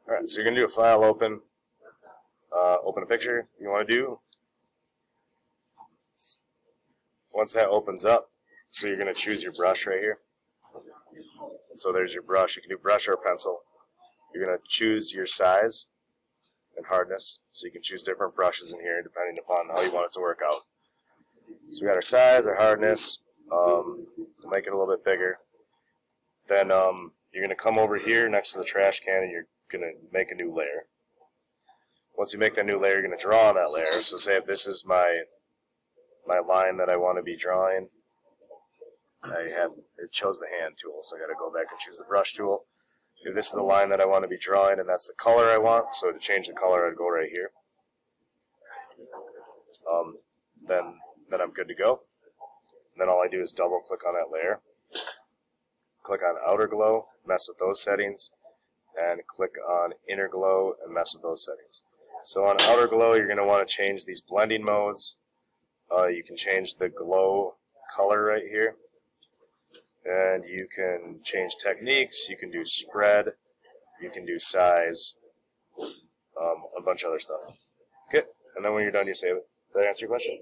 Alright, so you're going to do a file open, open a picture you want to do. Once that opens up, so you're going to choose your brush right here. So there's your brush. You can do brush or pencil. You're going to choose your size and hardness. So you can choose different brushes in here depending upon how you want it to work out. So we got our size, our hardness. We'll make it a little bit bigger. Then you're going to come over here next to the trash can and you're going to make a new layer. Once you make that new layer, you're going to draw on that layer. So say if this is my line that I want to be drawing, it chose the hand tool, so I got to go back and choose the brush tool. If this is the line that I want to be drawing and that's the color I want, so to change the color I'd go right here. Then I'm good to go. And then all I do is double click on that layer, click on outer glow, mess with those settings, and click on inner glow and mess with those settings. So on outer glow you're going to want to change these blending modes. You can change the glow color right here, and you can change techniques, you can do spread, you can do size, a bunch of other stuff. Okay, and then when you're done you save it. Does that answer your question?